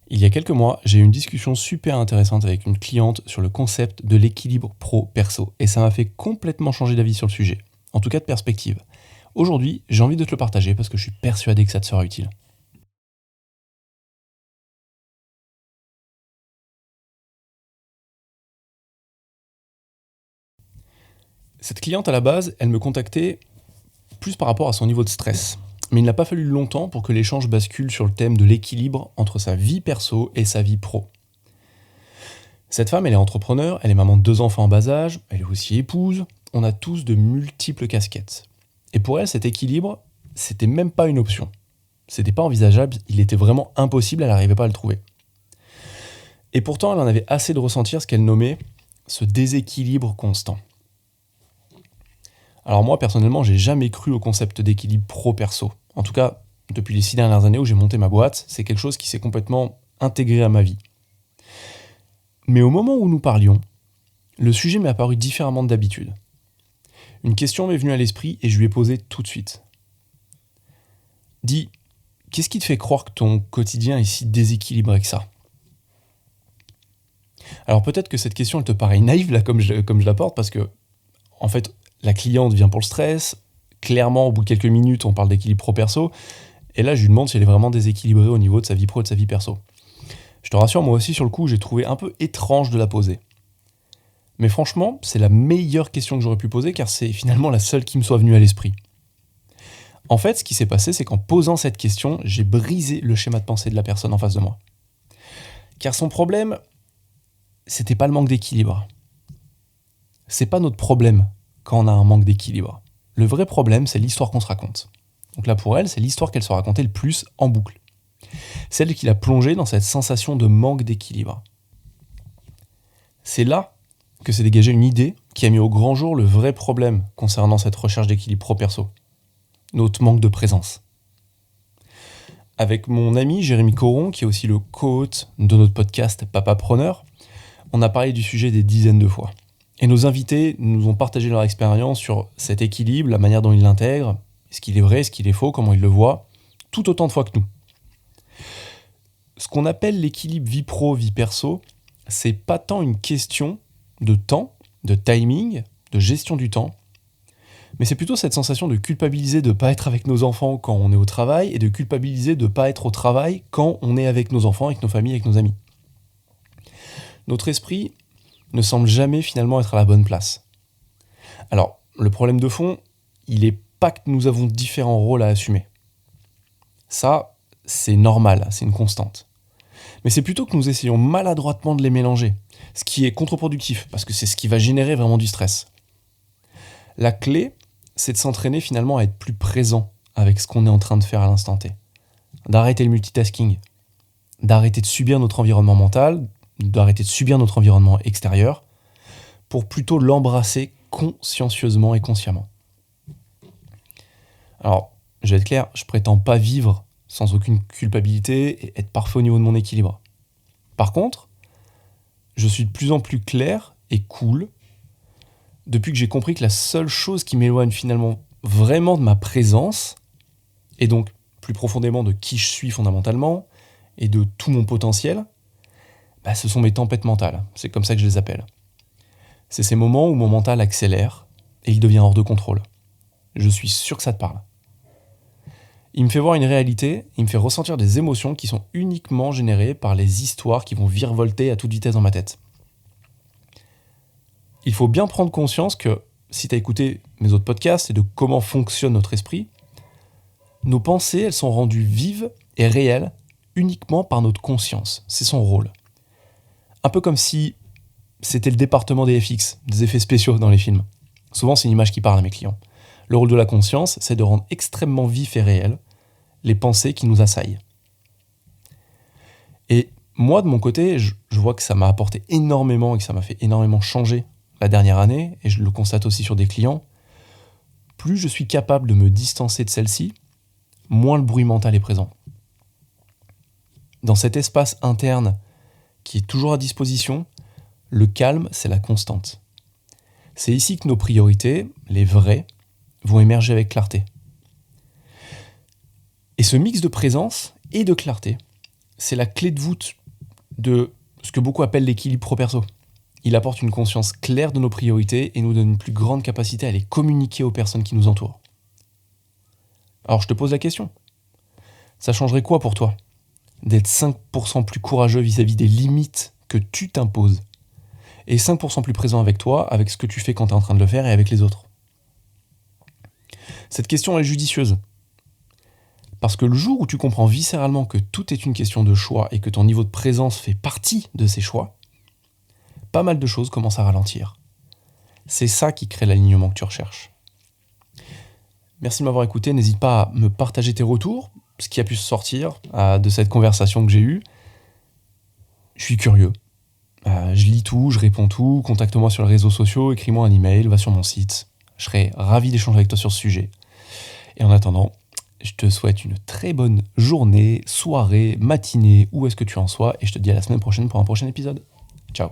Il y a quelques mois, j'ai eu une discussion super intéressante avec une cliente sur le concept de l'équilibre pro-perso et ça m'a fait complètement changer d'avis sur le sujet, en tout cas de perspective. Aujourd'hui, j'ai envie de te le partager parce que je suis persuadé que ça te sera utile. Cette cliente à la base, elle me contactait plus par rapport à son niveau de stress. Mais il n'a pas fallu longtemps pour que l'échange bascule sur le thème de l'équilibre entre sa vie perso et sa vie pro. Cette femme, elle est entrepreneur, elle est maman de 2 enfants en bas âge, elle est aussi épouse, on a tous de multiples casquettes. Et pour elle, cet équilibre, c'était même pas une option. C'était pas envisageable, il était vraiment impossible, elle n'arrivait pas à le trouver. Et pourtant, elle en avait assez de ressentir ce qu'elle nommait ce déséquilibre constant. Alors moi, personnellement, j'ai jamais cru au concept d'équilibre pro-perso. En tout cas, depuis les 6 dernières années où j'ai monté ma boîte, c'est quelque chose qui s'est complètement intégré à ma vie. Mais au moment où nous parlions, le sujet m'est apparu différemment de d'habitude. Une question m'est venue à l'esprit et je lui ai posé tout de suite. Dis, qu'est-ce qui te fait croire que ton quotidien est si déséquilibré que ça ? Alors peut-être que cette question elle te paraît naïve là comme je la porte parce que en fait la cliente vient pour le stress. Clairement au bout de quelques minutes on parle d'équilibre pro-perso et là je lui demande si elle est vraiment déséquilibrée au niveau de sa vie pro et de sa vie perso. Je te rassure, moi aussi sur le coup j'ai trouvé un peu étrange de la poser. Mais franchement c'est la meilleure question que j'aurais pu poser car c'est finalement la seule qui me soit venue à l'esprit. En fait ce qui s'est passé c'est qu'en posant cette question j'ai brisé le schéma de pensée de la personne en face de moi. Car son problème c'était pas le manque d'équilibre. C'est pas notre problème quand on a un manque d'équilibre. Le vrai problème, c'est l'histoire qu'on se raconte. Donc là, pour elle, c'est l'histoire qu'elle se racontait le plus en boucle. Celle qui l'a plongée dans cette sensation de manque d'équilibre. C'est là que s'est dégagée une idée qui a mis au grand jour le vrai problème concernant cette recherche d'équilibre pro-perso. Notre manque de présence. Avec mon ami Jérémy Coron, qui est aussi le co-hôte de notre podcast Papapreneur, on a parlé du sujet des dizaines de fois. Et nos invités nous ont partagé leur expérience sur cet équilibre, la manière dont ils l'intègrent, ce qu'il est vrai, ce qu'il est faux, comment ils le voient, tout autant de fois que nous. Ce qu'on appelle l'équilibre vie pro, vie perso, c'est pas tant une question de temps, de timing, de gestion du temps, mais c'est plutôt cette sensation de culpabiliser de ne pas être avec nos enfants quand on est au travail et de culpabiliser de ne pas être au travail quand on est avec nos enfants, avec nos familles, avec nos amis. Notre esprit ne semble jamais finalement être à la bonne place. Alors, le problème de fond, il n'est pas que nous avons différents rôles à assumer. Ça, c'est normal, c'est une constante. Mais c'est plutôt que nous essayons maladroitement de les mélanger, ce qui est contre-productif, parce que c'est ce qui va générer vraiment du stress. La clé, c'est de s'entraîner finalement à être plus présent avec ce qu'on est en train de faire à l'instant T. D'arrêter le multitasking, d'arrêter de subir notre environnement mental, d'arrêter de subir notre environnement extérieur, pour plutôt l'embrasser consciencieusement et consciemment. Alors, je vais être clair, je prétends pas vivre sans aucune culpabilité et être parfait au niveau de mon équilibre. Par contre, je suis de plus en plus clair et cool depuis que j'ai compris que la seule chose qui m'éloigne finalement vraiment de ma présence, et donc plus profondément de qui je suis fondamentalement, et de tout mon potentiel, ce sont mes tempêtes mentales, c'est comme ça que je les appelle. C'est ces moments où mon mental accélère et il devient hors de contrôle. Je suis sûr que ça te parle. Il me fait voir une réalité, il me fait ressentir des émotions qui sont uniquement générées par les histoires qui vont virevolter à toute vitesse dans ma tête. Il faut bien prendre conscience que, si tu as écouté mes autres podcasts et de comment fonctionne notre esprit, nos pensées, elles sont rendues vives et réelles uniquement par notre conscience. C'est son rôle. Un peu comme si c'était le département des FX, des effets spéciaux dans les films. Souvent, c'est une image qui parle à mes clients. Le rôle de la conscience, c'est de rendre extrêmement vif et réel les pensées qui nous assaillent. Et moi, de mon côté, je vois que ça m'a apporté énormément et que ça m'a fait énormément changer la dernière année, et je le constate aussi sur des clients. Plus je suis capable de me distancer de celle-ci, moins le bruit mental est présent. Dans cet espace interne qui est toujours à disposition, le calme, c'est la constante. C'est ici que nos priorités, les vraies, vont émerger avec clarté. Et ce mix de présence et de clarté, c'est la clé de voûte de ce que beaucoup appellent l'équilibre pro-perso. Il apporte une conscience claire de nos priorités et nous donne une plus grande capacité à les communiquer aux personnes qui nous entourent. Alors je te pose la question. Ça changerait quoi pour toi d'être 5% plus courageux vis-à-vis des limites que tu t'imposes et 5% plus présent avec toi, avec ce que tu fais quand tu es en train de le faire et avec les autres? Cette question est judicieuse. Parce que le jour où tu comprends viscéralement que tout est une question de choix et que ton niveau de présence fait partie de ces choix, pas mal de choses commencent à ralentir. C'est ça qui crée l'alignement que tu recherches. Merci de m'avoir écouté. N'hésite pas à me partager tes retours, ce qui a pu sortir de cette conversation que j'ai eue. Je suis curieux. Je lis tout, je réponds tout. Contacte-moi sur les réseaux sociaux, écris-moi un email, va sur mon site. Je serai ravi d'échanger avec toi sur ce sujet. Et en attendant, je te souhaite une très bonne journée, soirée, matinée, où est-ce que tu en sois, et je te dis à la semaine prochaine pour un prochain épisode. Ciao.